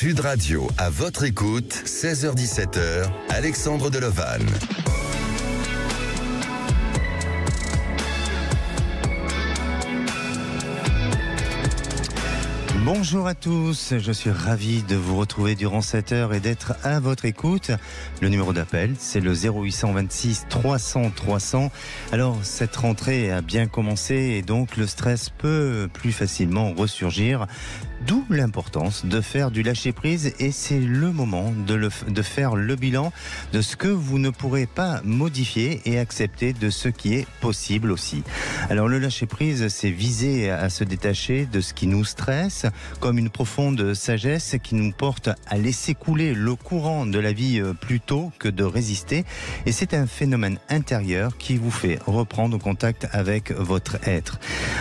Sud Radio, à votre écoute, 16h-17h, Alexandre Delovan. Bonjour à tous, je suis ravi de vous retrouver durant cette heure et d'être à votre écoute. Le numéro d'appel, c'est le 0826 300 300. Alors, cette rentrée a bien commencé et donc le stress peut plus facilement ressurgir. D'où l'importance de faire du lâcher-prise et c'est le moment de faire le bilan de ce que vous ne pourrez pas modifier et accepter de ce qui est possible aussi. Alors le lâcher-prise, c'est viser à se détacher de ce qui nous stresse, comme une profonde sagesse qui nous porte à laisser couler le courant de la vie plutôt que de résister. Et c'est un phénomène intérieur qui vous fait reprendre contact avec votre être.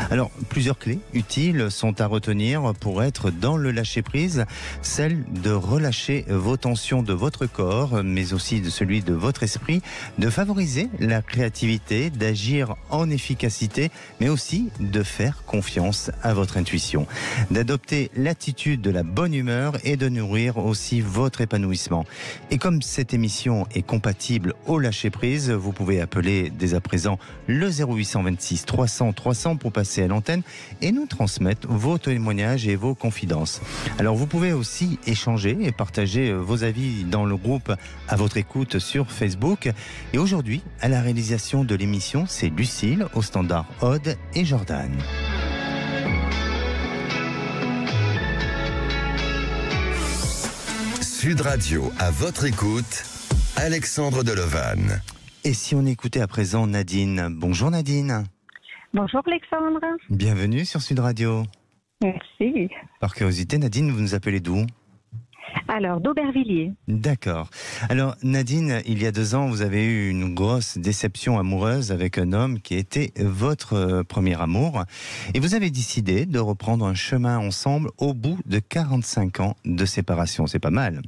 Alors plusieurs clés utiles sont à retenir pour être dans le lâcher-prise, celle de relâcher vos tensions de votre corps, mais aussi de celui de votre esprit, de favoriser la créativité, d'agir en efficacité, mais aussi de faire confiance à votre intuition, d'adopter l'attitude de la bonne humeur et de nourrir aussi votre épanouissement. Et comme cette émission est compatible au lâcher-prise, vous pouvez appeler dès à présent le 0826 300 300 pour passer à l'antenne et nous transmettre vos témoignages et vos confidences. Alors vous pouvez aussi échanger et partager vos avis dans le groupe à votre écoute sur Facebook. Et aujourd'hui, à la réalisation de l'émission, c'est Lucille au standard Aude et Jordan. Sud Radio, à votre écoute, Alexandre Delovan. Et si on écoutait à présent Nadine. Bonjour Nadine. Bonjour Alexandre. Bienvenue sur Sud Radio. Merci. Par curiosité, Nadine, vous nous appelez d'où ? Alors, d'Aubervilliers. D'accord. Alors, Nadine, il y a 2 ans, vous avez eu une grosse déception amoureuse avec un homme qui était votre premier amour. Et vous avez décidé de reprendre un chemin ensemble au bout de 45 ans de séparation. C'est pas mal.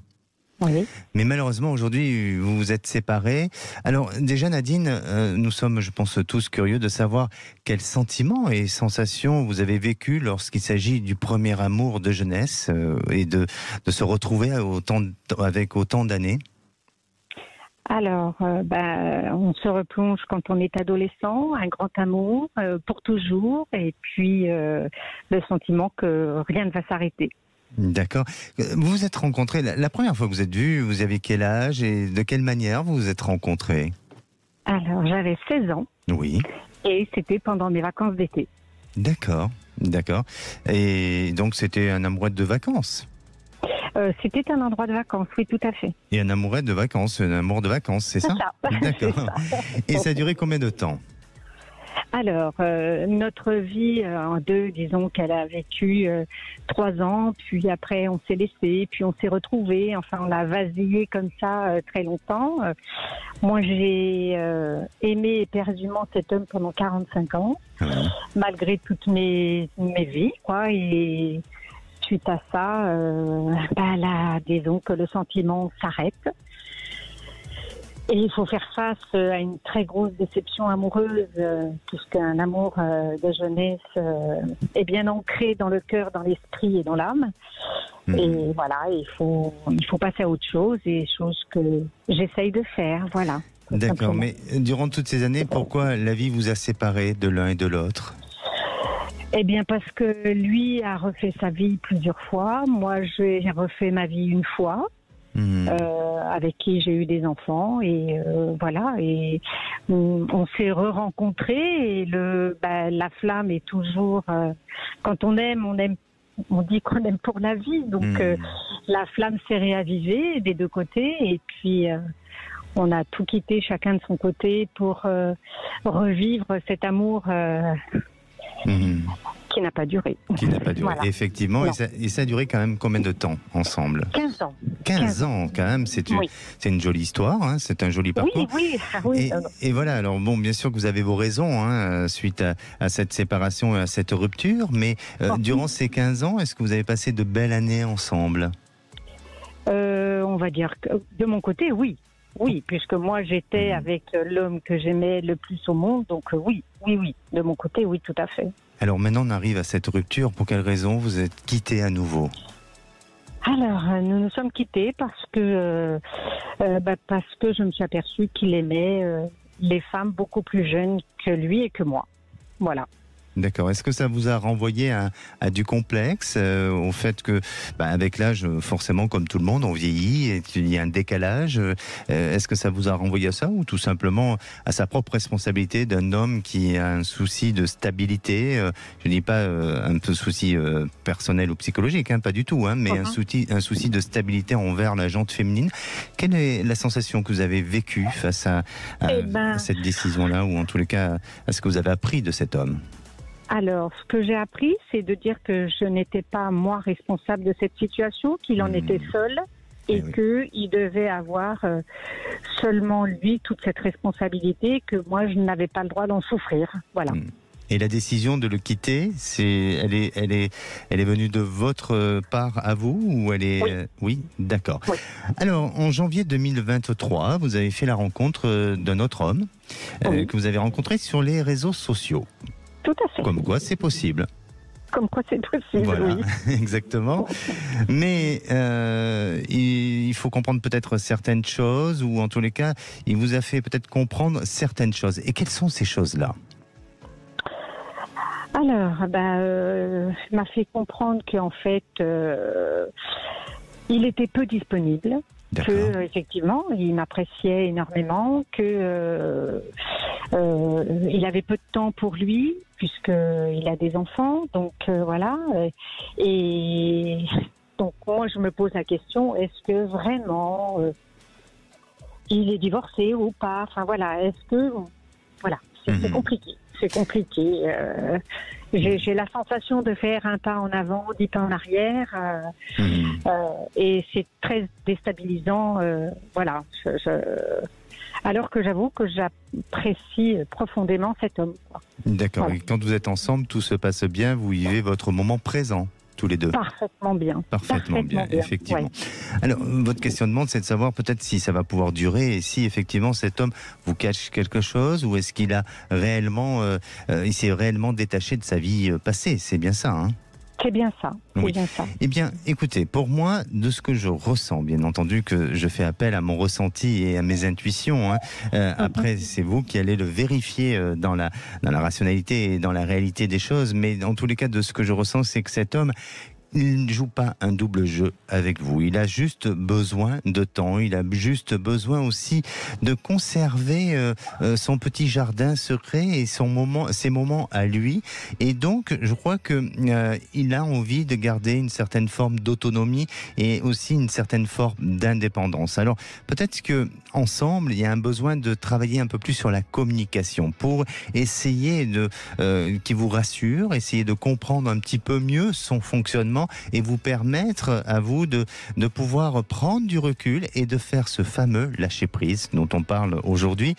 Oui. Mais malheureusement, aujourd'hui, vous vous êtes séparés. Alors, déjà, Nadine, nous sommes, je pense, tous curieux de savoir quels sentiments et sensations vous avez vécu lorsqu'il s'agit du premier amour de jeunesse et de se retrouver avec autant d'années. Alors, on se replonge quand on est adolescent, un grand amour pour toujours, et puis le sentiment que rien ne va s'arrêter. D'accord. Vous vous êtes rencontrés, la première fois que vous êtes vus, vous avez quel âge et de quelle manière vous vous êtes rencontrés ? Alors, j'avais 16 ans. Oui. Et c'était pendant mes vacances d'été. D'accord, d'accord. Et donc c'était un amoureux de vacances ? C'était un endroit de vacances, oui, tout à fait. Et un amoureux de vacances, un amour de vacances, c'est ça ? D'accord. Ça. Et ça a duré combien de temps ? Alors, notre vie en deux, disons qu'elle a vécu 3 ans, puis après on s'est laissé, puis on s'est retrouvés, enfin on l'a vacillé comme ça très longtemps. Moi j'ai aimé éperdument cet homme pendant 45 ans, malgré toutes mes vies, quoi, et suite à ça, là, disons que le sentiment s'arrête. Et il faut faire face à une très grosse déception amoureuse, puisqu'un amour de jeunesse est bien ancré dans le cœur, dans l'esprit et dans l'âme. Et voilà, il faut passer à autre chose, et chose que j'essaye de faire, voilà. D'accord, mais durant toutes ces années, pourquoi la vie vous a séparés de l'un et de l'autre ? Eh bien, parce que lui a refait sa vie plusieurs fois, moi j'ai refait ma vie une fois. Avec qui j'ai eu des enfants et voilà, et on s'est re-rencontrés et la flamme est toujours quand on aime, on dit qu'on aime pour la vie, donc la flamme s'est réavivée des deux côtés et puis on a tout quitté chacun de son côté pour revivre cet amour qui n'a pas duré. Qui n'a pas duré, voilà. Effectivement. Et ça a duré quand même combien de temps ensemble ? 15 ans. 15 ans, quand même, c'est une jolie histoire, hein, c'est un joli parcours. Oui. Et voilà, alors bon, bien sûr que vous avez vos raisons suite à cette séparation et à cette rupture, mais durant ces 15 ans, est-ce que vous avez passé de belles années ensemble ? On va dire que de mon côté, oui. Oui, puisque moi j'étais avec l'homme que j'aimais le plus au monde, donc oui. De mon côté, oui, tout à fait. Alors maintenant on arrive à cette rupture, pour quelle raison vous êtes quittés à nouveau ? Alors, nous nous sommes quittés parce que je me suis aperçue qu'il aimait les femmes beaucoup plus jeunes que lui et que moi. Voilà. D'accord. Est-ce que ça vous a renvoyé à du complexe, au fait que, avec l'âge, forcément, comme tout le monde, on vieillit et qu'il y a un décalage. Est-ce que ça vous a renvoyé à ça ou tout simplement à sa propre responsabilité d'un homme qui a un souci de stabilité? Je ne dis pas un peu souci personnel ou psychologique, pas du tout, mais un souci de stabilité envers la gente féminine. Quelle est la sensation que vous avez vécue face à cette décision-là, ou en tous les cas à ce que vous avez appris de cet homme? Alors, ce que j'ai appris, c'est de dire que je n'étais pas, moi, responsable de cette situation, qu'il en était seul et qu'il devait avoir seulement, lui, toute cette responsabilité, que moi, je n'avais pas le droit d'en souffrir. Voilà. Et la décision de le quitter, elle est venue de votre part à vous, ou elle est... Oui, d'accord. Oui. Alors, en janvier 2023, vous avez fait la rencontre d'un autre homme que vous avez rencontré sur les réseaux sociaux. Tout à fait. Comme quoi c'est possible. Comme quoi c'est possible, voilà, oui. Exactement. Mais il faut comprendre peut-être certaines choses, ou en tous les cas, il vous a fait peut-être comprendre certaines choses. Et quelles sont ces choses-là? Alors, il m'a fait comprendre qu'en fait, il était peu disponible. Que effectivement, il m'appréciait énormément, que il avait peu de temps pour lui puisqu'il a des enfants, donc voilà. Et donc moi, je me pose la question, est-ce que vraiment il est divorcé ou pas? Enfin voilà, est-ce que voilà, c'est compliqué. C'est compliqué. J'ai la sensation de faire un pas en avant, 10 pas en arrière, et c'est très déstabilisant. Voilà. Alors que j'avoue que j'apprécie profondément cet homme. D'accord. Voilà. Et quand vous êtes ensemble, tout se passe bien, vous vivez votre moment présent, tous les deux? Parfaitement bien. Parfaitement bien, effectivement. Ouais. Alors, votre questionnement, c'est de savoir peut-être si ça va pouvoir durer et si effectivement cet homme vous cache quelque chose, ou est-ce qu'il a réellement, il s'est réellement détaché de sa vie passée. C'est bien ça, hein? C'est bien ça. Oui. Bien ça. Eh bien, écoutez, pour moi, de ce que je ressens, bien entendu que je fais appel à mon ressenti et à mes intuitions. Après, c'est vous qui allez le vérifier dans la rationalité et dans la réalité des choses. Mais dans tous les cas, de ce que je ressens, c'est que cet homme, il ne joue pas un double jeu avec vous. Il a juste besoin de temps. Il a juste besoin aussi de conserver son petit jardin secret et ses moments à lui. Et donc, je crois que il a envie de garder une certaine forme d'autonomie et aussi une certaine forme d'indépendance. Alors, peut-être que ensemble, il y a un besoin de travailler un peu plus sur la communication pour essayer de qui vous rassure, essayer de comprendre un petit peu mieux son fonctionnement et vous permettre à vous de pouvoir prendre du recul et de faire ce fameux lâcher-prise dont on parle aujourd'hui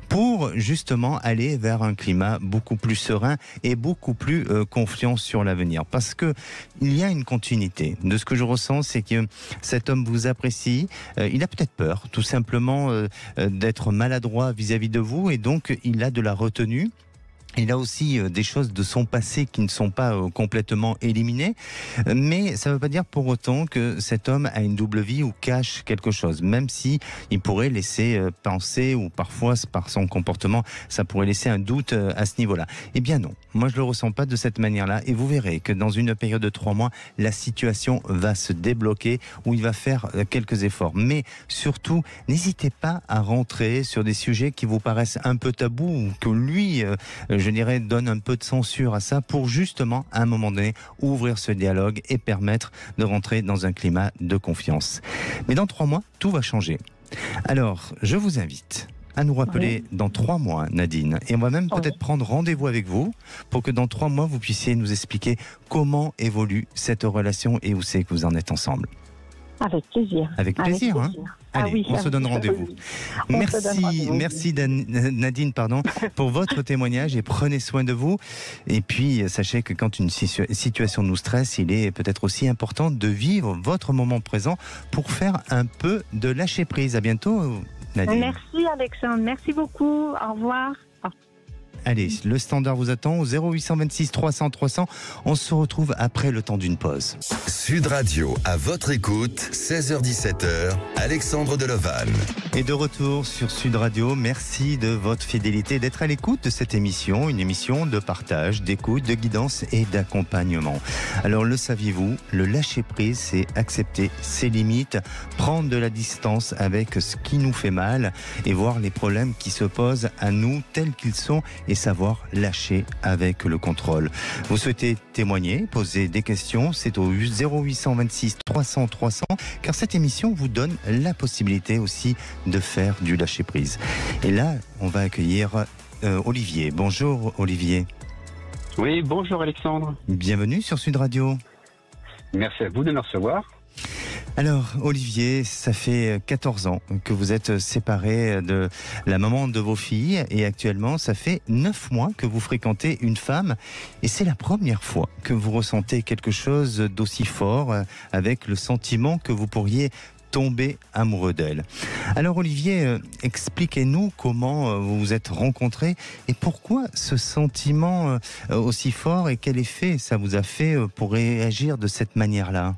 pour justement aller vers un climat beaucoup plus serein et beaucoup plus confiant sur l'avenir. Parce que il y a une continuité. De ce que je ressens, c'est que cet homme vous apprécie. Il a peut-être peur, tout simplement, d'être maladroit vis-à-vis de vous, et donc il a de la retenue. Il a aussi des choses de son passé qui ne sont pas complètement éliminées, mais ça ne veut pas dire pour autant que cet homme a une double vie ou cache quelque chose, même si il pourrait laisser penser, ou parfois par son comportement, ça pourrait laisser un doute à ce niveau-là. Eh bien non, moi je ne le ressens pas de cette manière-là, et vous verrez que dans une période de 3 mois, la situation va se débloquer, où il va faire quelques efforts. Mais surtout, n'hésitez pas à rentrer sur des sujets qui vous paraissent un peu tabous, ou que lui... je dirais, donne un peu de censure à ça pour justement, à un moment donné, ouvrir ce dialogue et permettre de rentrer dans un climat de confiance. Mais dans 3 mois, tout va changer. Alors, je vous invite à nous rappeler dans 3 mois, Nadine, et on va même peut-être prendre rendez-vous avec vous pour que dans 3 mois, vous puissiez nous expliquer comment évolue cette relation et où c'est que vous en êtes ensemble. Avec plaisir. Avec plaisir, hein. Allez, on se donne rendez-vous. Merci Nadine, pour votre témoignage, et prenez soin de vous. Et puis, sachez que quand une situation nous stresse, il est peut-être aussi important de vivre votre moment présent pour faire un peu de lâcher prise. À bientôt, Nadine. Merci Alexandre, merci beaucoup. Au revoir. Allez, le standard vous attend au 0826 300 300. On se retrouve après le temps d'une pause. Sud Radio, à votre écoute, 16h-17h, Alexandre Deloval. Et de retour sur Sud Radio, merci de votre fidélité, d'être à l'écoute de cette émission, une émission de partage, d'écoute, de guidance et d'accompagnement. Alors le saviez-vous, le lâcher-prise, c'est accepter ses limites, prendre de la distance avec ce qui nous fait mal et voir les problèmes qui se posent à nous tels qu'ils sont et savoir lâcher avec le contrôle. Vous souhaitez témoigner, poser des questions, c'est au 0826 300 300, car cette émission vous donne la possibilité aussi de faire du lâcher-prise. Et là, on va accueillir Olivier. Bonjour Olivier. Oui, bonjour Alexandre. Bienvenue sur Sud Radio. Merci à vous de me recevoir. Alors Olivier, ça fait 14 ans que vous êtes séparé de la maman de vos filles et actuellement ça fait 9 mois que vous fréquentez une femme et c'est la première fois que vous ressentez quelque chose d'aussi fort avec le sentiment que vous pourriez tomber amoureux d'elle. Alors Olivier, expliquez-nous comment vous vous êtes rencontrés et pourquoi ce sentiment aussi fort et quel effet ça vous a fait pour réagir de cette manière-là?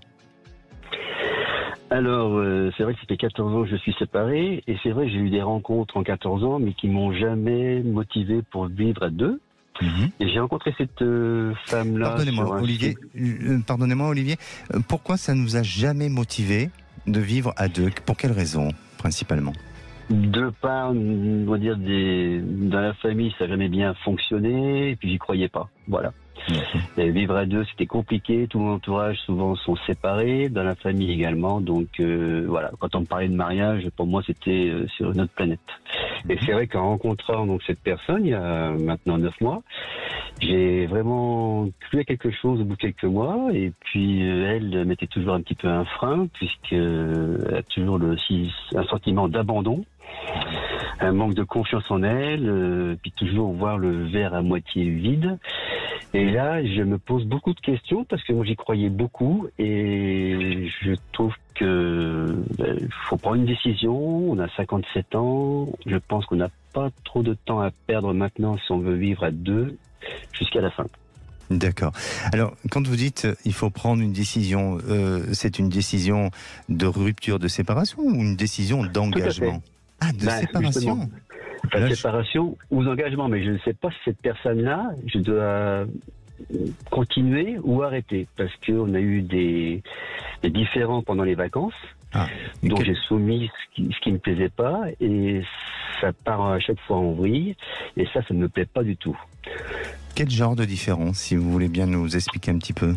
Alors, c'est vrai que ça fait 14 ans que je suis séparé, et c'est vrai que j'ai eu des rencontres en 14 ans, mais qui m'ont jamais motivé pour vivre à deux. Et j'ai rencontré cette femme-là. Pardonnez-moi Olivier, pourquoi ça ne vous a jamais motivé de vivre à deux? Pour quelles raisons, principalement? De part, on va dire, dans la famille, ça n'a jamais bien fonctionné, et puis j'y croyais pas. Voilà. Et vivre à deux, c'était compliqué. Tout mon entourage, souvent, sont séparés. Dans la famille également. Donc, voilà. Quand on me parlait de mariage, pour moi, c'était sur une autre planète. Et c'est vrai qu'en rencontrant donc cette personne, il y a maintenant 9 mois, j'ai vraiment cru à quelque chose au bout de quelques mois. Et puis, elle mettait toujours un petit peu un frein, puisqu'elle a toujours un sentiment d'abandon. Un manque de confiance en elle, puis toujours voir le verre à moitié vide. Et là, je me pose beaucoup de questions parce que moi j'y croyais beaucoup et je trouve que faut prendre une décision. On a 57 ans, je pense qu'on n'a pas trop de temps à perdre maintenant si on veut vivre à deux jusqu'à la fin. D'accord. Alors, quand vous dites il faut prendre une décision, c'est une décision de rupture de séparation ou une décision d'engagement? Ah, de séparation. Enfin, séparation ou d'engagement, mais je ne sais pas si cette personne-là, je dois continuer ou arrêter, parce qu'on a eu des différends pendant les vacances, donc j'ai soumis ce qui me plaisait pas, et ça part à chaque fois en vrille, et ça ne me plaît pas du tout. Quel genre de différence, si vous voulez bien nous expliquer un petit peu?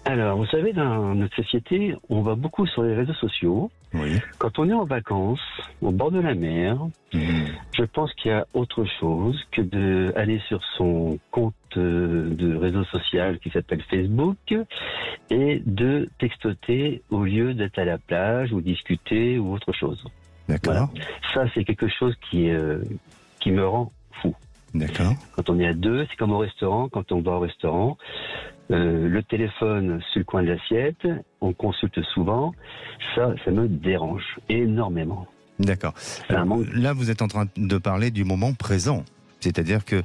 Alors, vous savez, dans notre société, on va beaucoup sur les réseaux sociaux. Oui. Quand on est en vacances, au bord de la mer, je pense qu'il y a autre chose que d'aller sur son compte de réseau social qui s'appelle Facebook et de textoter au lieu d'être à la plage ou discuter ou autre chose. D'accord. Voilà. Ça, c'est quelque chose qui me rend fou. D'accord. Quand on est à deux, c'est comme au restaurant. Quand on va au restaurant, le téléphone sur le coin de l'assiette, on consulte souvent. Ça me dérange énormément. D'accord. Alors, là, vous êtes en train de parler du moment présent. C'est-à-dire que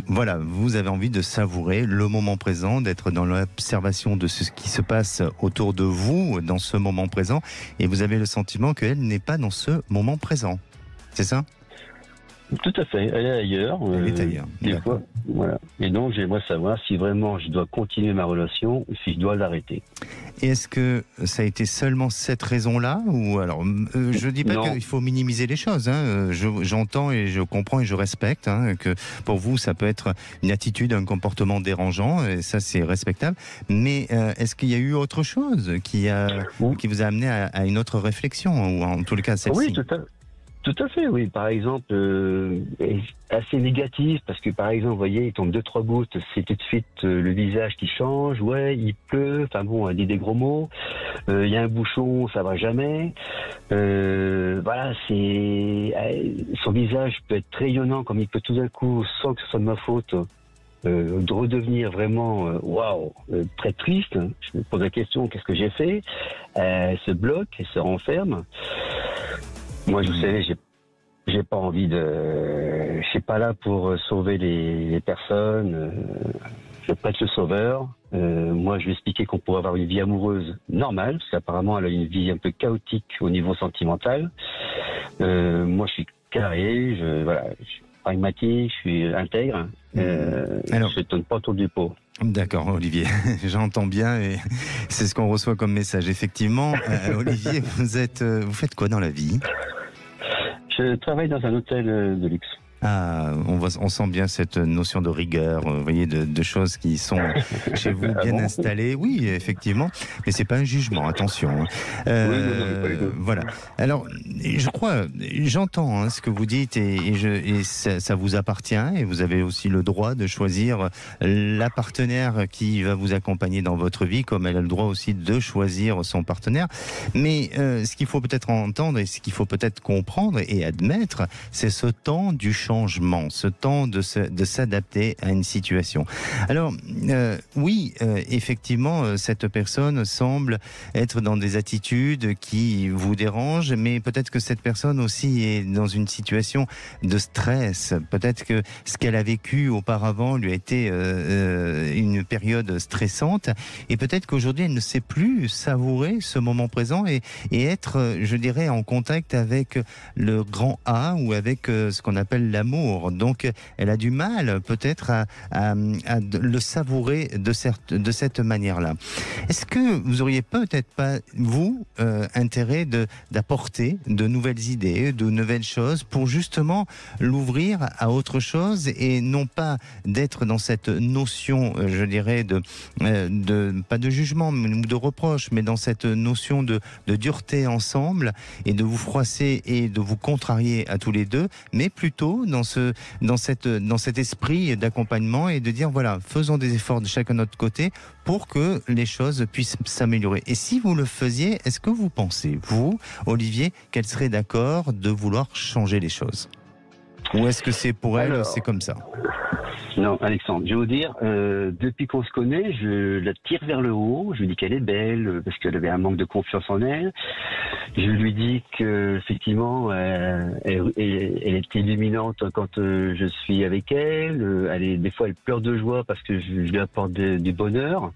voilà, vous avez envie de savourer le moment présent, d'être dans l'observation de ce qui se passe autour de vous dans ce moment présent, et vous avez le sentiment qu'elle n'est pas dans ce moment présent. C'est ça ? Tout à fait, elle est ailleurs. Elle est ailleurs. Des fois, voilà. Et donc j'aimerais savoir si vraiment je dois continuer ma relation ou si je dois l'arrêter. Et est-ce que ça a été seulement cette raison-là ou alors je dis pas qu'il faut minimiser les choses. Hein. J'entends et je comprends et je respecte que pour vous ça peut être une attitude, un comportement dérangeant et ça c'est respectable. Mais est-ce qu'il y a eu autre chose qui vous a amené à une autre réflexion ou en tout cas celle-ci? Oui, tout à fait, oui. Par exemple, assez négatif, parce que par exemple, vous voyez, il tombe 2-3 gouttes, c'est tout de suite le visage qui change, ouais, il pleut, enfin bon, elle dit des gros mots, il y a un bouchon, ça va jamais. Voilà, son visage peut être rayonnant, comme il peut tout d'un coup, sans que ce soit de ma faute, de redevenir vraiment, waouh, très triste. Je me pose la question, qu'est-ce que j'ai fait? Elle se bloque, elle se renferme. Moi, vous savez, j'ai pas envie je suis pas là pour sauver les personnes. Je peux pas être le sauveur. Moi, je lui ai expliqué qu'on pourrait avoir une vie amoureuse normale, parce qu'apparemment, elle a une vie un peu chaotique au niveau sentimental. Moi, je suis carré, je suis pragmatique, je suis intègre. Alors, je ne tourne pas autour du pot. D'accord, Olivier, j'entends bien et c'est ce qu'on reçoit comme message. Effectivement, Olivier, vous faites quoi dans la vie ? Je travaille dans un hôtel de luxe. Ah, on sent bien cette notion de rigueur, vous voyez, de choses qui sont chez vous bien installées. Oui, effectivement, mais c'est pas un jugement, attention. Voilà. Alors, je crois, j'entends ce que vous dites et ça vous appartient et vous avez aussi le droit de choisir la partenaire qui va vous accompagner dans votre vie, comme elle a le droit aussi de choisir son partenaire. Mais ce qu'il faut peut-être entendre et ce qu'il faut peut-être comprendre et admettre, c'est ce temps du changement, ce temps de s'adapter à une situation. Alors, oui, effectivement, cette personne semble être dans des attitudes qui vous dérangent, mais peut-être que cette personne aussi est dans une situation de stress. Peut-être que ce qu'elle a vécu auparavant lui a été une période stressante, et peut-être qu'aujourd'hui, elle ne sait plus savourer ce moment présent et être, je dirais, en contact avec le grand A ou avec ce qu'on appelle l'amour. Donc, elle a du mal peut-être à le savourer de cette manière-là. Est-ce que vous auriez peut-être pas, vous, intérêt d'apporter de nouvelles idées, de nouvelles choses pour justement l'ouvrir à autre chose et non pas d'être dans cette notion, je dirais, pas de jugement ou de reproche, mais dans cette notion de dureté ensemble et de vous froisser et de vous contrarier à tous les deux, mais plutôt dans cet esprit d'accompagnement et de dire voilà, faisons des efforts de chacun de notre côté pour que les choses puissent s'améliorer. Et si vous le faisiez, est-ce que vous pensez, vous, Olivier, qu'elle serait d'accord de vouloir changer les choses ? Ou est-ce que c'est pour elle, c'est comme ça ? Non, Alexandre, je vais vous dire, depuis qu'on se connaît, je la tire vers le haut, je lui dis qu'elle est belle, parce qu'elle avait un manque de confiance en elle. Je lui dis qu'effectivement, elle est illuminante quand je suis avec elle. Des fois, elle pleure de joie parce que je lui apporte du bonheur.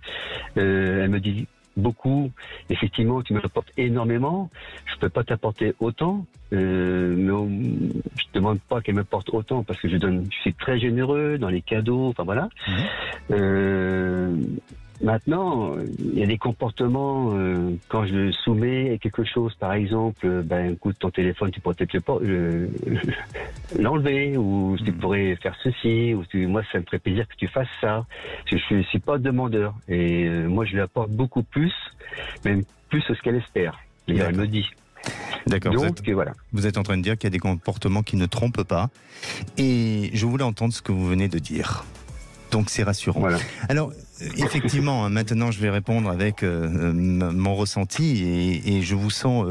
Elle me dit beaucoup, effectivement, tu me apportes énormément, je peux pas t'apporter autant, mais je demande pas qu'elle me porte autant parce que je suis très généreux dans les cadeaux, enfin voilà. Maintenant, il y a des comportements, quand je soumets quelque chose, par exemple, écoute, ton téléphone, tu pourrais peut-être l'enlever, ou tu pourrais faire ceci, ou moi, ça me ferait plaisir que tu fasses ça. Je suis pas demandeur. Et moi, je lui apporte beaucoup plus, même plus que ce qu'elle espère. Et elle me dit. D'accord, donc, voilà. Vous êtes en train de dire qu'il y a des comportements qui ne trompent pas. Et je voulais entendre ce que vous venez de dire. Donc c'est rassurant. Voilà. Alors, effectivement, maintenant je vais répondre avec mon ressenti et je vous sens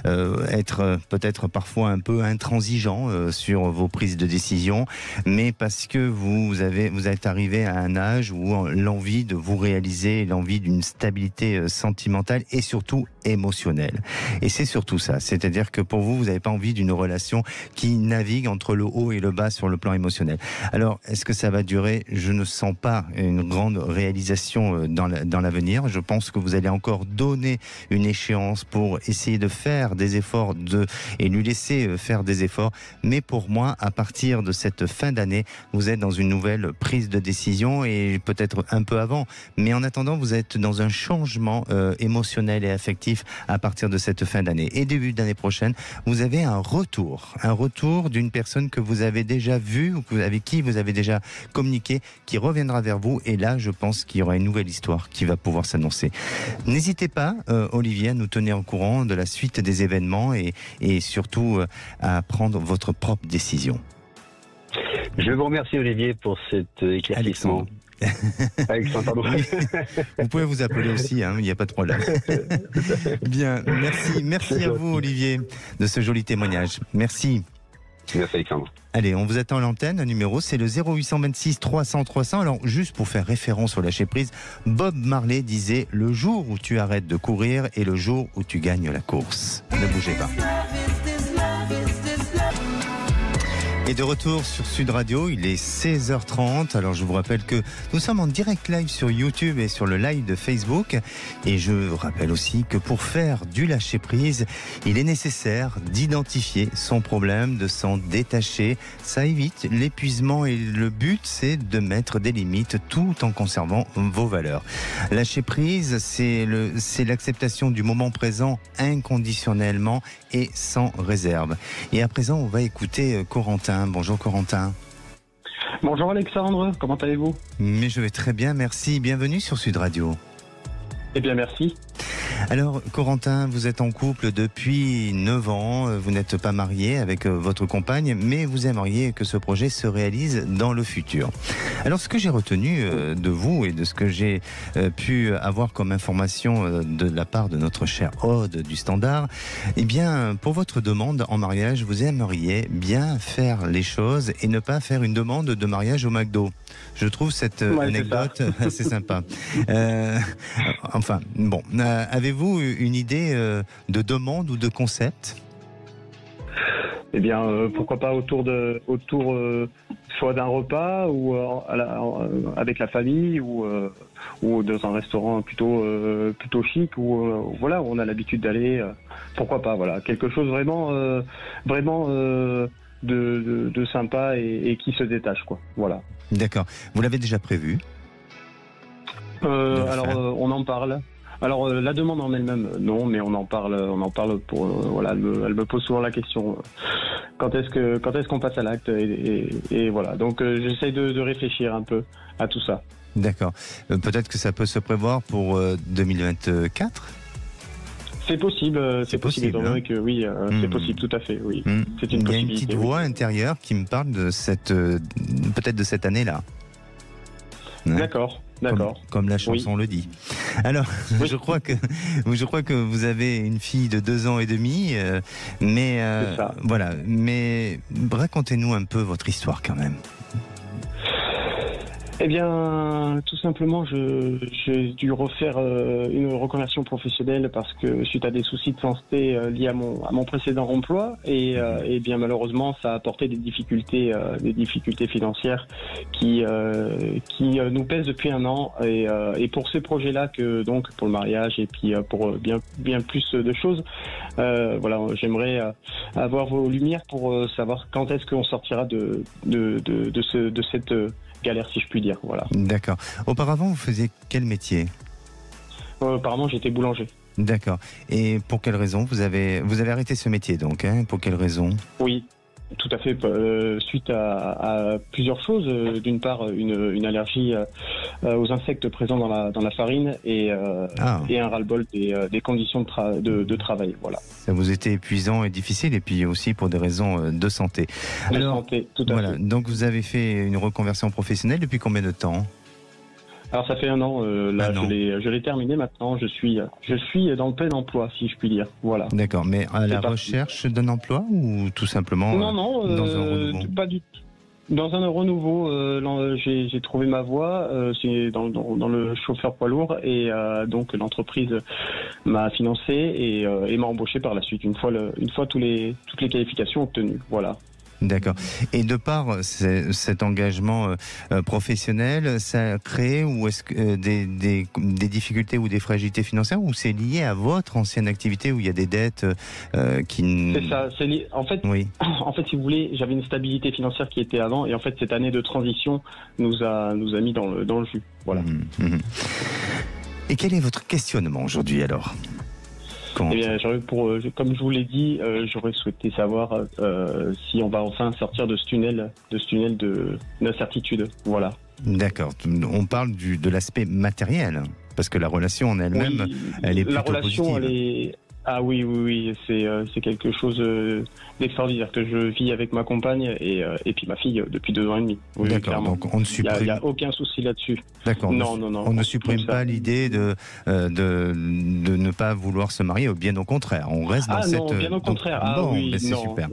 être peut-être parfois un peu intransigeant sur vos prises de décision, mais parce que vous êtes arrivé à un âge où l'envie de vous réaliser, l'envie d'une stabilité sentimentale et surtout émotionnelle. Et c'est surtout ça, c'est-à-dire que pour vous, vous n'avez pas envie d'une relation qui navigue entre le haut et le bas sur le plan émotionnel. Alors, est-ce que ça va durer ? Je ne sens pas une grande réalisation dans l'avenir. Je pense que vous allez encore donner une échéance pour essayer de faire des efforts et lui laisser faire des efforts. Mais pour moi, à partir de cette fin d'année, vous êtes dans une nouvelle prise de décision et peut-être un peu avant. Mais en attendant, vous êtes dans un changement émotionnel et affectif à partir de cette fin d'année. Et début d'année prochaine, vous avez un retour d'une personne que vous avez déjà vue ou avec qui vous avez déjà communiqué, qui reviendra vers vous. Et là, je pense qu'il y aura une nouvelle histoire qui va pouvoir s'annoncer. N'hésitez pas, Olivier, à nous tenir au courant de la suite des événements et surtout à prendre votre propre décision. Je vous remercie, Olivier, pour cet éclaircissement. Alexandre, pardon. Oui. Vous pouvez vous appeler aussi, il n'y a pas de problème. Bien, merci à vous, Olivier, de ce joli témoignage. Merci. Merci, Alexandre. Allez, on vous attend à l'antenne. Un numéro, c'est le 0826 300 300. Alors, juste pour faire référence au lâcher prise, Bob Marley disait « Le jour où tu arrêtes de courir et le jour où tu gagnes la course ». Ne bougez pas. Et de retour sur Sud Radio, il est 16h30. Alors je vous rappelle que nous sommes en direct live sur YouTube et sur le live de Facebook. Et je rappelle aussi que pour faire du lâcher-prise, il est nécessaire d'identifier son problème, de s'en détacher. Ça évite l'épuisement et le but, c'est de mettre des limites tout en conservant vos valeurs. Lâcher-prise, c'est l'acceptation du moment présent inconditionnellement et sans réserve. Et à présent, on va écouter Corentin. Bonjour Corentin. Bonjour Alexandre, comment allez-vous? Mais je vais très bien, merci. Bienvenue sur Sud Radio. Eh bien merci. Alors Corentin, vous êtes en couple depuis 9 ans, vous n'êtes pas marié avec votre compagne, mais vous aimeriez que ce projet se réalise dans le futur. Alors ce que j'ai retenu de vous et de ce que j'ai pu avoir comme information de la part de notre chère Aude du Standard, eh bien pour votre demande en mariage, vous aimeriez bien faire les choses et ne pas faire une demande de mariage au McDo. Je trouve cette anecdote assez sympa. Enfin, bon, avez-vous une idée de demande ou de concept? Eh bien, pourquoi pas autour soit d'un repas ou avec la famille ou dans un restaurant plutôt chic ou voilà, où on a l'habitude d'aller. Pourquoi pas, voilà, quelque chose vraiment de sympa et qui se détache, quoi. Voilà. D'accord. Vous l'avez déjà prévu? Alors, on en parle. Alors la demande en elle-même, non, mais on en parle pour voilà, elle me pose souvent la question quand est-ce qu'on passe à l'acte et voilà. Donc j'essaye de réfléchir un peu à tout ça. D'accord. Peut-être que ça peut se prévoir pour 2024. C'est possible, c'est possible. Étant donné que oui, c'est possible, tout à fait, oui. C'est une possibilité. Il y a une petite voix intérieure qui me parle de peut-être de cette année-là. Ouais. D'accord. Comme la chanson le dit. Alors, oui. je crois que vous avez une fille de 2 ans et demi, mais voilà. Mais racontez-nous un peu votre histoire quand même. Eh bien, tout simplement, j'ai dû refaire une reconversion professionnelle parce que suite à des soucis de santé liés à mon précédent emploi et bien malheureusement, ça a apporté des difficultés financières qui nous pèsent depuis 1 an et pour ces projets-là donc pour le mariage et puis pour bien plus de choses, voilà, j'aimerais avoir vos lumières pour savoir quand est-ce qu'on sortira de cette galère, si je puis dire, voilà. D'accord. Auparavant, vous faisiez quel métier? Apparemment, j'étais boulanger. D'accord. Et pour quelle raison vous avez arrêté ce métier, donc, hein? Pour quelle raison? Oui, tout à fait. Suite à plusieurs choses. D'une part, une allergie aux insectes présents dans la farine et un ras-le-bol des conditions de travail. Voilà. Ça vous était épuisant et difficile, et puis aussi pour des raisons de santé. Santé, tout à fait. Donc vous avez fait une reconversion professionnelle depuis combien de temps? Alors ça fait 1 an, je l'ai terminé maintenant, je suis dans le plein emploi, si je puis dire, voilà. D'accord, mais à la recherche d'un emploi ou tout simplement dans un renouveau? Pas du tout. Dans un renouveau, j'ai trouvé ma voie, c'est dans le chauffeur poids lourd et donc l'entreprise m'a financé et m'a embauché par la suite une fois toutes les qualifications obtenues, voilà. D'accord. Et de par cet engagement professionnel, ça a créé des difficultés ou des fragilités financières, ou c'est lié à votre ancienne activité où il y a des dettes qui... C'est ça. C'est lié. En fait, si vous voulez, j'avais une stabilité financière qui était avant, et en fait, cette année de transition nous a mis dans le jus. Voilà. Et quel est votre questionnement aujourd'hui alors ? Eh bien, comme je vous l'ai dit, j'aurais souhaité savoir si on va enfin sortir de ce tunnel d'incertitude. Voilà. D'accord. On parle de l'aspect matériel, parce que la relation en elle-même, elle est plutôt positive. Ah oui, c'est quelque chose d'extraordinaire que je vis avec ma compagne et puis ma fille depuis 2 ans et demi. Oui, d'accord, donc on ne supprime... Il n'y a aucun souci là-dessus. D'accord, non. On ne supprime pas l'idée de ne pas vouloir se marier, bien au contraire. On reste dans cette... non, bien au contraire. Mais c'est super.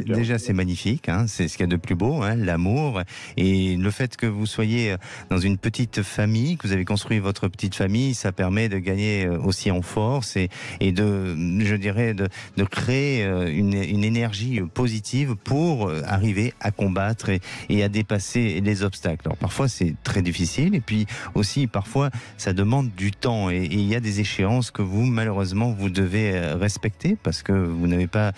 Déjà, c'est magnifique, hein, c'est ce qu'il y a de plus beau, hein, l'amour. Et le fait que vous soyez dans une petite famille, que vous avez construit votre petite famille, ça permet de gagner aussi en force et je dirais, de créer une énergie positive pour arriver à combattre et à dépasser les obstacles. Alors parfois c'est très difficile et puis aussi parfois ça demande du temps et il y a des échéances que vous malheureusement vous devez respecter parce que vous n'avez pas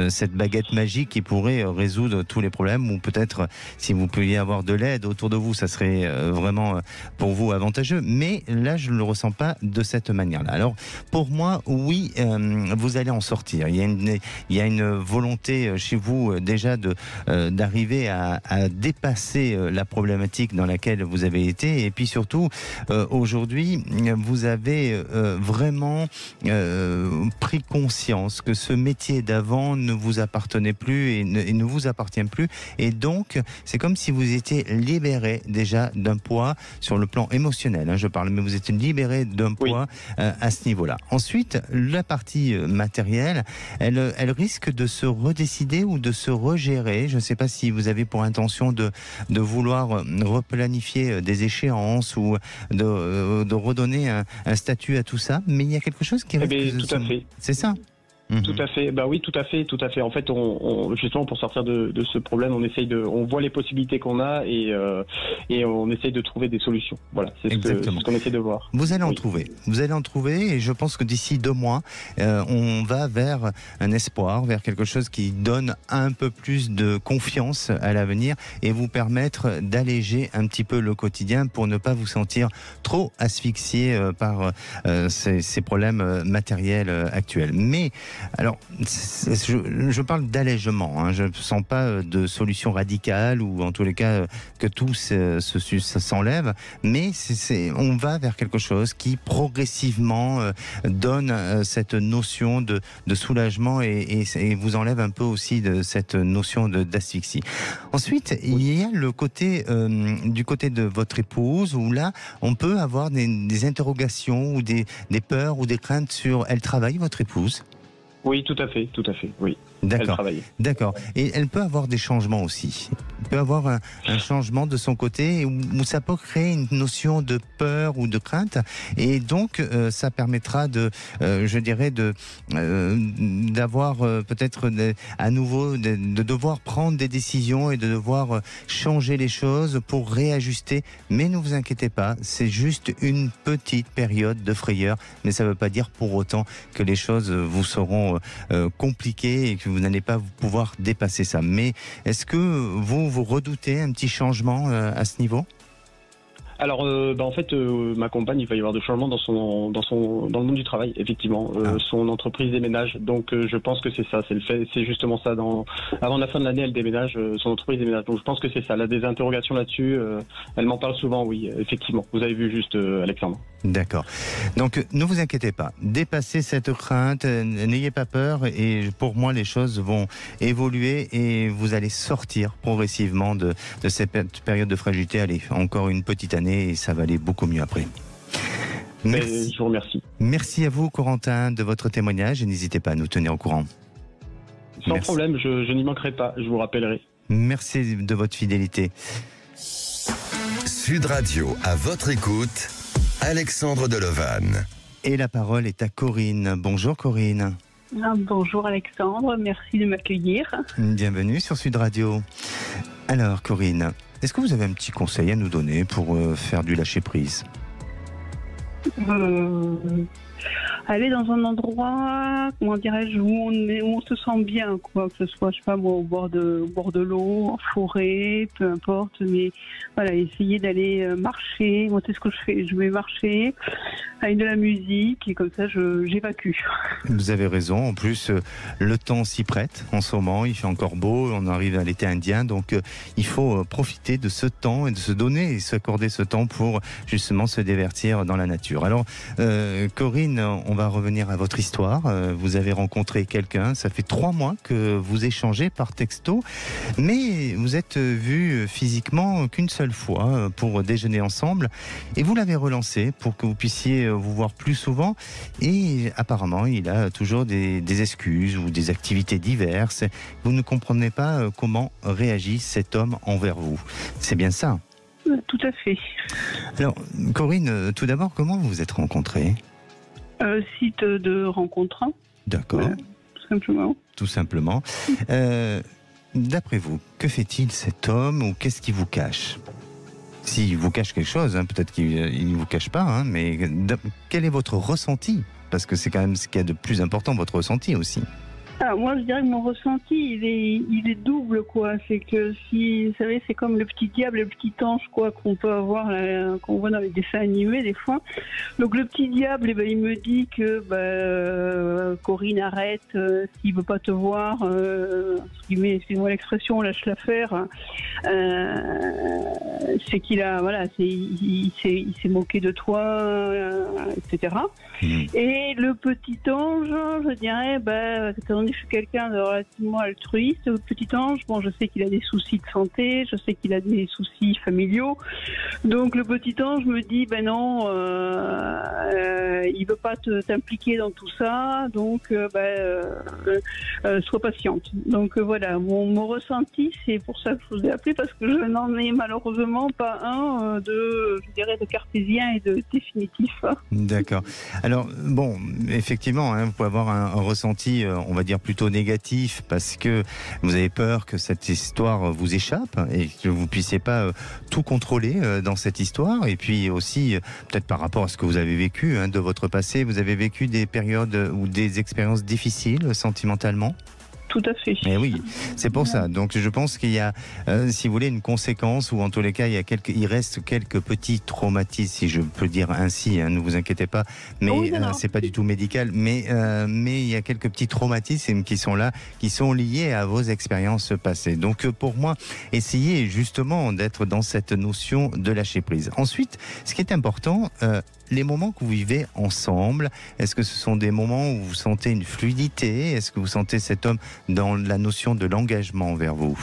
cette baguette magique qui pourrait résoudre tous les problèmes, ou peut-être si vous pouviez avoir de l'aide autour de vous, ça serait vraiment pour vous avantageux, mais là je ne le ressens pas de cette manière-là. Alors pour moi, oui, vous allez en sortir. Il y a une volonté chez vous déjà d'arriver à dépasser la problématique dans laquelle vous avez été, et puis surtout aujourd'hui vous avez vraiment pris conscience que ce métier d'avant ne vous appartenait plus et ne vous appartient plus, et donc c'est comme si vous étiez libéré déjà d'un poids sur le plan émotionnel, je parle, mais vous êtes libéré d'un poids à ce niveau-là. Ensuite, la partie matérielle, elle risque de se redécider ou de se regérer. Je ne sais pas si vous avez pour intention de vouloir replanifier des échéances ou de redonner un statut à tout ça, mais il y a quelque chose qui risque tout à fait. C'est ça. Tout à fait. Bah oui, tout à fait. En fait, on justement pour sortir de ce problème, on voit les possibilités qu'on a et on essaye de trouver des solutions. Voilà, c'est ce qu'on essaie de voir. Vous allez en trouver. Vous allez en trouver, et je pense que d'ici 2 mois, on va vers un espoir, vers quelque chose qui donne un peu plus de confiance à l'avenir et vous permettre d'alléger un petit peu le quotidien pour ne pas vous sentir trop asphyxié par ces problèmes matériels actuels. Mais alors, je parle d'allègement, je ne sens pas de solution radicale ou en tous les cas que tout s'enlève, mais on va vers quelque chose qui progressivement donne cette notion de soulagement et vous enlève un peu aussi de cette notion d'asphyxie. Ensuite, il y a le côté du côté de votre épouse où là, on peut avoir des interrogations ou des peurs ou des craintes sur... Elle travaille, votre épouse ? Oui, tout à fait, oui. D'accord. Et elle peut avoir des changements aussi. Elle peut avoir un changement de son côté où ça peut créer une notion de peur ou de crainte. Et donc, ça permettra d'avoir peut-être à nouveau de devoir prendre des décisions et de devoir changer les choses pour réajuster. Mais ne vous inquiétez pas, c'est juste une petite période de frayeur. Mais ça ne veut pas dire pour autant que les choses vous seront compliquées et que vous n'allez pas pouvoir dépasser ça. Mais est-ce que vous redoutez un petit changement à ce niveau ? Alors, en fait, ma compagne, il va y avoir des changements dans le monde du travail, effectivement. Son entreprise déménage, donc je pense que c'est ça, c'est justement ça. Avant la fin de l'année, elle déménage, son entreprise déménage. Donc je pense que c'est ça. Elle a des interrogations là-dessus. Elle m'en parle souvent, oui, effectivement. Vous avez vu juste, Alexandre. D'accord. Donc ne vous inquiétez pas. Dépassez cette crainte, n'ayez pas peur. Et pour moi, les choses vont évoluer et vous allez sortir progressivement de cette période de fragilité. Allez, encore une petite année. Et ça va aller beaucoup mieux après. Merci. Je vous remercie. Merci à vous, Corentin, de votre témoignage et n'hésitez pas à nous tenir au courant. Sans problème, je n'y manquerai pas, je vous rappellerai. Merci de votre fidélité. Sud Radio, à votre écoute, Alexandre Delevanne. Et la parole est à Corinne. Bonjour Corinne. Bonjour Alexandre, merci de m'accueillir. Bienvenue sur Sud Radio. Alors Corinne, est-ce que vous avez un petit conseil à nous donner pour faire du lâcher-prise ? Aller dans un endroit, comment dirais-je, où on se sent bien, quoi, que ce soit, je sais pas moi, au bord de l'eau, en forêt, peu importe, mais voilà, essayer d'aller marcher. Moi, c'est ce que je fais. Je vais marcher avec de la musique et comme ça, j'évacue. Vous avez raison. En plus, le temps s'y prête en ce moment. Il fait encore beau. On arrive à l'été indien, donc il faut profiter de ce temps et de se donner et s'accorder ce temps pour justement se divertir dans la nature. Alors, Corinne, on va revenir à votre histoire. Vous avez rencontré quelqu'un, ça fait 3 mois que vous échangez par texto, mais vous êtes vus physiquement qu'une seule fois pour déjeuner ensemble et vous l'avez relancé pour que vous puissiez vous voir plus souvent et apparemment il a toujours des excuses ou des activités diverses. Vous ne comprenez pas comment réagit cet homme envers vous. C'est bien ça ? Tout à fait. Alors Corinne, tout d'abord, comment vous vous êtes rencontrés ? Site de rencontre. D'accord. Tout simplement. Tout simplement. D'après vous, que fait-il cet homme ou qu'est-ce qu'il vous cache ? S'il vous cache quelque chose, peut-être qu'il ne vous cache pas, mais quel est votre ressenti ? Parce que c'est quand même ce qu'il y a de plus important, votre ressenti aussi. Alors moi, je dirais que mon ressenti, il est double, quoi. C'est que vous savez, c'est comme le petit diable et le petit ange, quoi, qu'on peut avoir, qu'on voit dans les dessins animés, des fois. Donc, le petit diable, il me dit que, Corinne, arrête, s'il veut pas te voir, excusez-moi l'expression, lâche l'affaire, c'est qu'il a, il s'est moqué de toi, etc. Et le petit ange, je dirais, je suis quelqu'un de relativement altruiste. Le petit ange, je sais qu'il a des soucis de santé, je sais qu'il a des soucis familiaux. Donc le petit ange me dit, non, il veut pas t'impliquer dans tout ça, donc sois patiente. Donc voilà, mon ressenti, c'est pour ça que je vous ai appelé, parce que je n'en ai malheureusement pas un de cartésien et de définitif. D'accord. Alors effectivement, vous pouvez avoir un ressenti, on va dire plutôt négatif, parce que vous avez peur que cette histoire vous échappe et que vous puissiez pas tout contrôler dans cette histoire. Et puis aussi, peut-être par rapport à ce que vous avez vécu de votre passé, vous avez vécu des périodes ou des expériences difficiles sentimentalement ? Tout à fait. Mais oui, c'est pour ça. Donc je pense qu'il y a, si vous voulez, une conséquence, ou en tous les cas, il reste quelques petits traumatismes, si je peux dire ainsi, ne vous inquiétez pas, mais c'est pas du tout médical, mais il y a quelques petits traumatismes qui sont là, qui sont liés à vos expériences passées. Donc pour moi, essayez justement d'être dans cette notion de lâcher prise. Ensuite, ce qui est important, les moments que vous vivez ensemble, est-ce que ce sont des moments où vous sentez une fluidité ? Est-ce que vous sentez cet homme dans la notion de l'engagement envers vous ?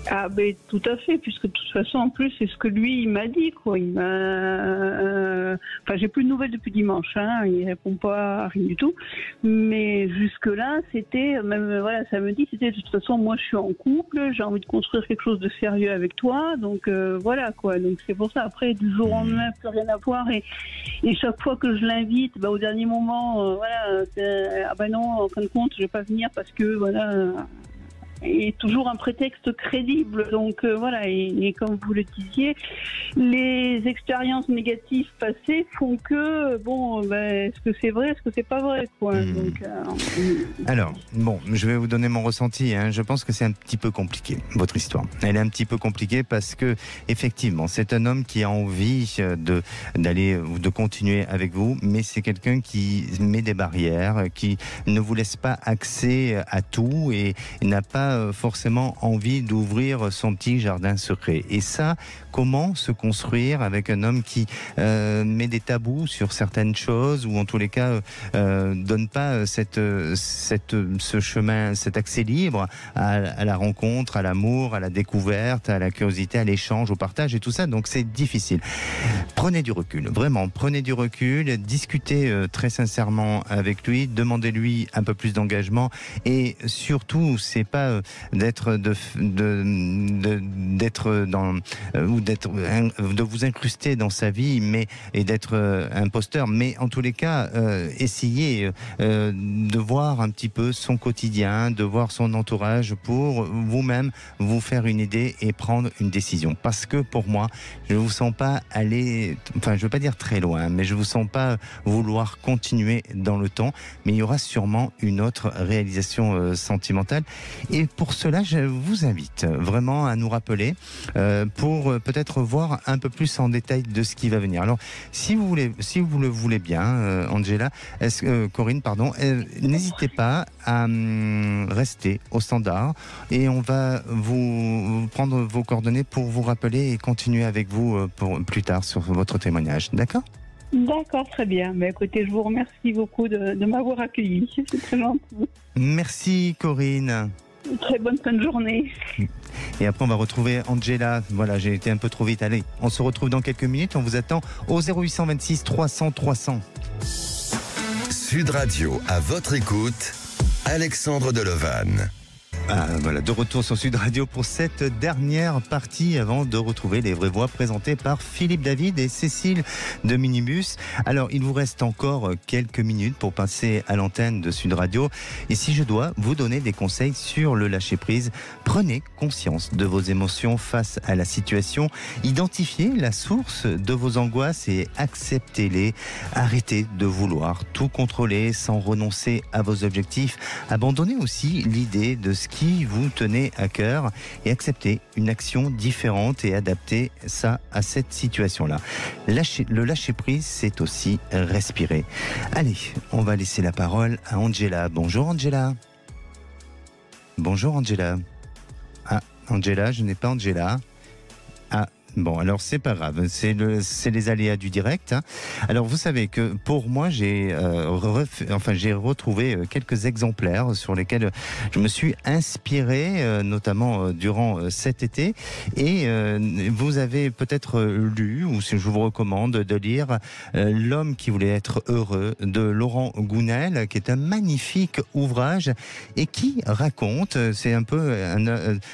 Ah tout à fait, puisque de toute façon en plus c'est ce que lui il m'a dit, quoi. Il m'a, j'ai plus de nouvelles depuis dimanche, il répond pas à rien du tout. Mais jusque là c'était même samedi, c'était de toute façon moi je suis en couple, j'ai envie de construire quelque chose de sérieux avec toi, donc voilà quoi. Donc c'est pour ça, après du jour au lendemain plus rien à voir, et chaque fois que je l'invite, au dernier moment non, en fin de compte je vais pas venir parce que et toujours un prétexte crédible. Donc et comme vous le disiez, les expériences négatives passées font que est-ce que c'est vrai, est-ce que c'est pas vrai, quoi. Donc, alors je vais vous donner mon ressenti. Je pense que c'est un petit peu compliqué, votre histoire. Elle est un petit peu compliquée parce que effectivement c'est un homme qui a envie de continuer avec vous, mais c'est quelqu'un qui met des barrières, qui ne vous laisse pas accès à tout et n'a pas forcément envie d'ouvrir son petit jardin secret. Et ça, comment se construire avec un homme qui met des tabous sur certaines choses, ou en tous les cas donne pas ce chemin, cet accès libre à la rencontre, à l'amour, à la découverte, à la curiosité, à l'échange, au partage et tout ça. Donc c'est difficile. Prenez du recul, vraiment, prenez du recul, discutez très sincèrement avec lui, demandez-lui un peu plus d'engagement, et surtout, c'est pas de vous incruster dans sa vie, et d'être imposteur, mais en tous les cas, essayez de voir un petit peu son quotidien, de voir son entourage pour vous-même vous faire une idée et prendre une décision. Parce que pour moi, je ne vous sens pas aller, je ne veux pas dire très loin, mais je ne vous sens pas vouloir continuer dans le temps, mais il y aura sûrement une autre réalisation sentimentale. Et pour cela, je vous invite vraiment à nous rappeler pour peut-être voir un peu plus en détail de ce qui va venir. Alors, si vous le voulez bien, Angela, Corinne, pardon, n'hésitez pas à rester au standard et on va vous prendre vos coordonnées pour vous rappeler et continuer avec vous pour plus tard sur votre témoignage. D'accord ? D'accord, très bien. Écoutez, je vous remercie beaucoup de m'avoir accueilli. C'est très gentil. Merci, Corinne. Très bonne fin de journée. Et après, on va retrouver Angela. Voilà, j'ai été un peu trop vite. Allez, on se retrouve dans quelques minutes. On vous attend au 0826 300 300. Sud Radio, à votre écoute, Alexandre Delevanne. Voilà, de retour sur Sud Radio pour cette dernière partie avant de retrouver les vraies voix présentées par Philippe David et Cécile de Minibus. Alors, il vous reste encore quelques minutes pour passer à l'antenne de Sud Radio. Et si je dois vous donner des conseils sur le lâcher-prise, prenez conscience de vos émotions face à la situation, identifiez la source de vos angoisses et acceptez-les. Arrêtez de vouloir tout contrôler sans renoncer à vos objectifs. Abandonnez aussi l'idée de ce qui vous tenait à cœur et acceptez une action différente et adaptez ça à cette situation-là. Le lâcher-prise, c'est aussi respirer. Allez, on va laisser la parole à Angela. Bonjour Angela. Bonjour Angela. Ah, Angela, je n'ai pas Angela. Ah, bon, alors c'est pas grave, c'est les aléas du direct. Alors vous savez que pour moi, j'ai retrouvé quelques exemplaires sur lesquels je me suis inspiré, notamment durant cet été. Et vous avez peut-être lu, ou je vous recommande de lire L'homme qui voulait être heureux de Laurent Gounel, qui est un magnifique ouvrage et qui raconte, c'est un peu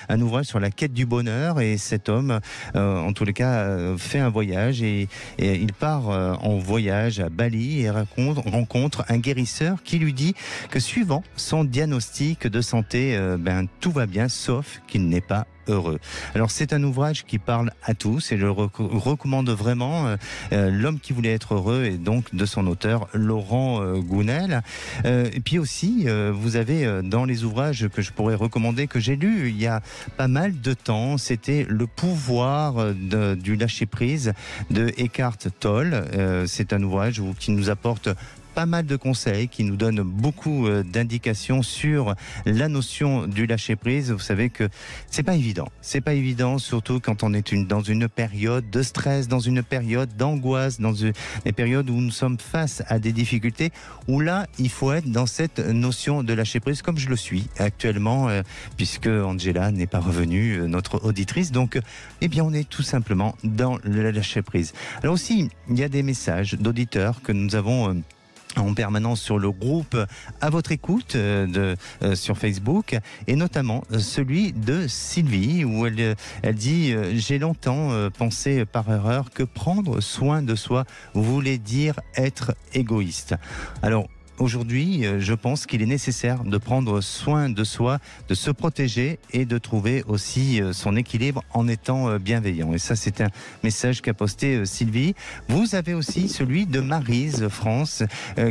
un ouvrage sur la quête du bonheur, et cet homme, en tous les cas, fait un voyage et il part en voyage à Bali et rencontre un guérisseur qui lui dit que suivant son diagnostic de santé, tout va bien sauf qu'il n'est pas heureux. Alors c'est un ouvrage qui parle à tous et je le recommande vraiment. L'homme qui voulait être heureux, et donc de son auteur Laurent Gounel. Et puis aussi vous avez dans les ouvrages que je pourrais recommander, que j'ai lu il y a pas mal de temps, c'était Le pouvoir du lâcher prise de Eckhart Tolle. C'est un ouvrage qui nous apporte pas mal de conseils, qui nous donne beaucoup d'indications sur la notion du lâcher-prise. Vous savez que c'est pas évident, surtout quand on est dans une période de stress, dans une période d'angoisse, dans des périodes où nous sommes face à des difficultés, où là, il faut être dans cette notion de lâcher-prise, comme je le suis actuellement, puisque Angela n'est pas revenue, notre auditrice. Donc, on est tout simplement dans le lâcher-prise. Alors aussi, il y a des messages d'auditeurs que nous avons en permanence sur le groupe À votre écoute sur Facebook, et notamment celui de Sylvie, où elle dit « J'ai longtemps pensé par erreur que prendre soin de soi voulait dire être égoïste ». Alors, aujourd'hui, je pense qu'il est nécessaire de prendre soin de soi, de se protéger et de trouver aussi son équilibre en étant bienveillant. Et ça, c'est un message qu'a posté Sylvie. Vous avez aussi celui de Maryse France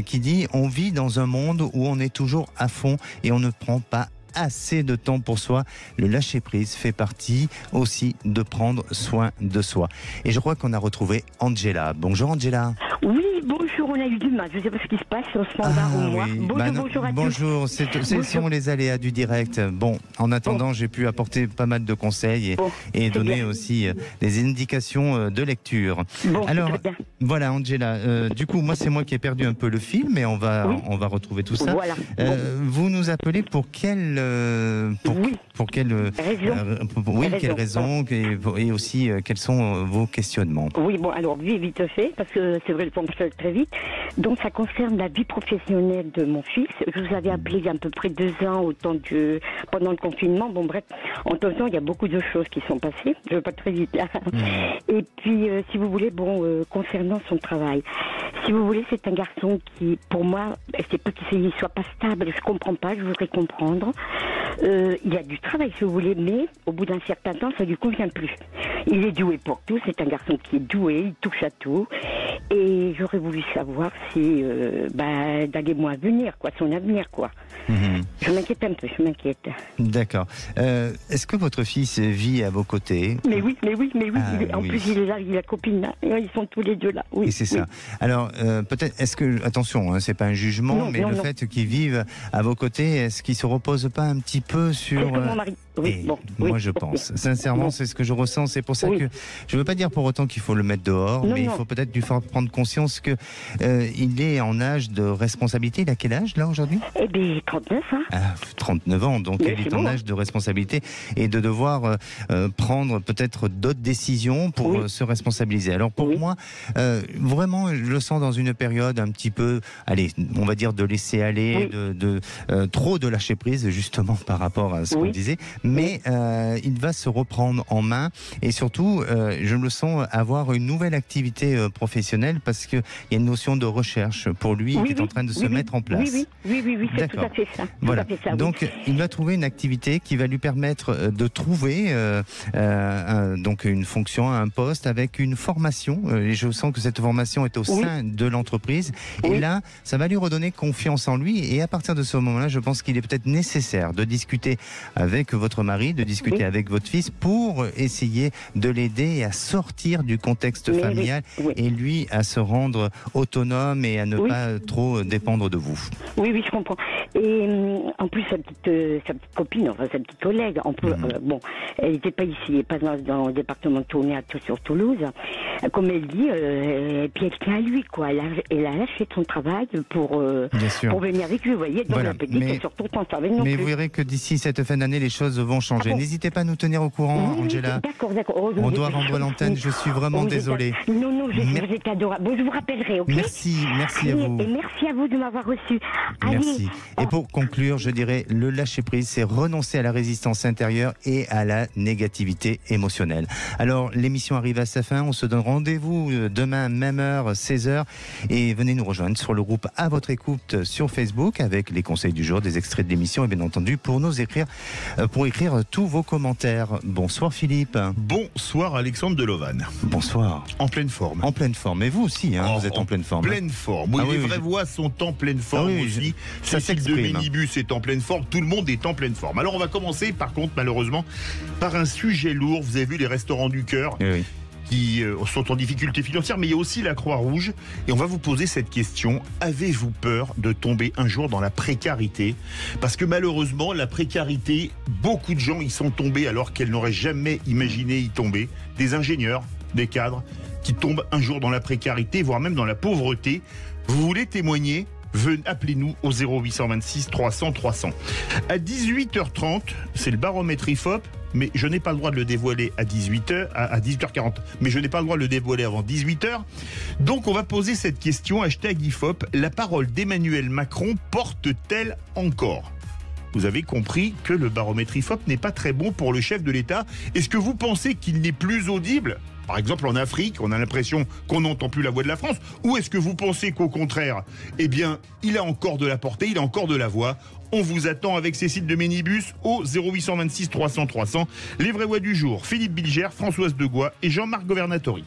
qui dit « On vit dans un monde où on est toujours à fond et on ne prend pas assez de temps pour soi. Le lâcher-prise fait partie aussi de prendre soin de soi. » Et je crois qu'on a retrouvé Angela. Bonjour Angela. Oui, bonjour, on a eu du mal. Je ne sais pas ce qui se passe sur ce standard ou moi. Oui. Bonjour à tous. Bonjour, ce sont les aléas du direct. Bon, en attendant, j'ai pu apporter pas mal de conseils et donner bien aussi des indications de lecture. Bon, alors, voilà Angela, du coup, c'est moi qui ai perdu un peu le fil, mais on va retrouver tout ça. Voilà. Vous nous appelez pour quelle raison et aussi quels sont vos questionnements? Oui, bon, alors vite fait, parce que c'est vrai, pour me faire très vite. Donc ça concerne la vie professionnelle de mon fils. Je vous avais appelé il y a à peu près 2 ans pendant le confinement. Bon bref, en tout temps, il y a beaucoup de choses qui sont passées. Je ne vais pas très vite là. Et puis, si vous voulez, concernant son travail, si vous voulez, c'est un garçon qui, pour moi, c'est pas qu'il soit pas stable, je comprends pas, je voudrais comprendre. Il a du travail, si vous voulez, mais au bout d'un certain temps, ça lui convient plus. Il est doué pour tout, c'est un garçon qui est doué, il touche à tout. Et j'aurais voulu savoir si, dans les mois à venir, son avenir, Je m'inquiète un peu, D'accord. Est-ce que votre fils vit à vos côtés? Mais oui. En plus, il est là, il a la copine là. Ils sont tous les deux là. Oui. Et c'est ça. Alors, peut-être, est-ce que, attention, c'est pas un jugement, mais le fait qu'ils vivent à vos côtés, est-ce qu'ils se reposent pas un petit peu sur... C'est comme mon mari. oui, moi je pense. Sincèrement, c'est ce que je ressens. C'est pour ça que je ne veux pas dire pour autant qu'il faut le mettre dehors, mais il faut peut-être lui faire prendre conscience que il est en âge de responsabilité. Il a quel âge là aujourd'hui? Eh bien, 39 ans. 39 ans, donc il est en âge de responsabilité et de devoir prendre peut-être d'autres décisions pour se responsabiliser. Alors pour moi, vraiment, je le sens dans une période un petit peu, allez, on va dire de laisser aller, trop de lâcher prise justement par rapport à ce qu'on disait, mais il va se reprendre en main et surtout, je me sens avoir une nouvelle activité professionnelle parce qu'il y a une notion de recherche pour lui qui est en train de se mettre en place. Oui, c'est tout à fait ça. Voilà. Donc il va trouver une activité qui va lui permettre de trouver donc une fonction, un poste avec une formation. Et je sens que cette formation est au sein de l'entreprise. Et là, ça va lui redonner confiance en lui. Et à partir de ce moment-là, je pense qu'il est peut-être nécessaire de discuter avec votre mari, de discuter avec votre fils pour essayer de l'aider à sortir du contexte familial et lui à se rendre autonome et à ne pas trop dépendre de vous. Oui, je comprends. Et en plus, sa petite copine, enfin sa petite collègue, elle n'était pas ici, pas dans le département de Tourné sur Toulouse. Comme elle dit, puis elle tient à lui, quoi. Elle a lâché son travail pour venir avec lui, vous voyez. Donc la petite est surtout contente avec nous. Mais vous verrez que d'ici cette fin d'année, les choses vont changer. N'hésitez pas à nous tenir au courant, Angela. D'accord. On doit rendre l'antenne, je suis vraiment désolé. Non, vous êtes adorable. Bon, je vous rappellerai, ok? Merci à vous. Et merci à vous de m'avoir reçu. Merci. Et pour conclure, je dirais, le lâcher-prise, c'est renoncer à la résistance intérieure et à la négativité émotionnelle. Alors, l'émission arrive à sa fin. On se donne rendez-vous demain, même heure, 16h. Et venez nous rejoindre sur le groupe À Votre Écoute sur Facebook avec les conseils du jour, des extraits de l'émission et bien entendu pour écrire tous vos commentaires. Bonsoir Philippe. Bonsoir Alexandre Delovan. Bonsoir. En pleine forme. En pleine forme. Et vous aussi, vous êtes en pleine forme. Pleine forme. Oui, les vraies voix sont en pleine forme aussi. Cécile de Ménibus est en pleine forme. Tout le monde est en pleine forme. Alors on va commencer par contre malheureusement par un sujet lourd. Vous avez vu les restaurants du cœur qui sont en difficulté financière, mais il y a aussi la Croix-Rouge. Et on va vous poser cette question. Avez-vous peur de tomber un jour dans la précarité? Parce que malheureusement, la précarité, beaucoup de gens y sont tombés alors qu'elles n'auraient jamais imaginé y tomber. Des ingénieurs, des cadres qui tombent un jour dans la précarité, voire même dans la pauvreté. Vous voulez témoigner? Appelez-nous au 0826 300 300. À 18h30, c'est le baromètre IFOP, mais je n'ai pas le droit de le dévoiler à 18h40, mais je n'ai pas le droit de le dévoiler avant 18h. Donc on va poser cette question, #IFOP, la parole d'Emmanuel Macron porte-t-elle encore? Vous avez compris que le baromètre IFOP n'est pas très bon pour le chef de l'État. Est-ce que vous pensez qu'il n'est plus audible? Par exemple, en Afrique, on a l'impression qu'on n'entend plus la voix de la France. Ou est-ce que vous pensez qu'au contraire, il a encore de la portée, il a encore de la voix? On vous attend avec Cécile de Ménibus au 0826 300 300. Les vraies voix du jour, Philippe Bilger, Françoise Degois et Jean-Marc Governatori.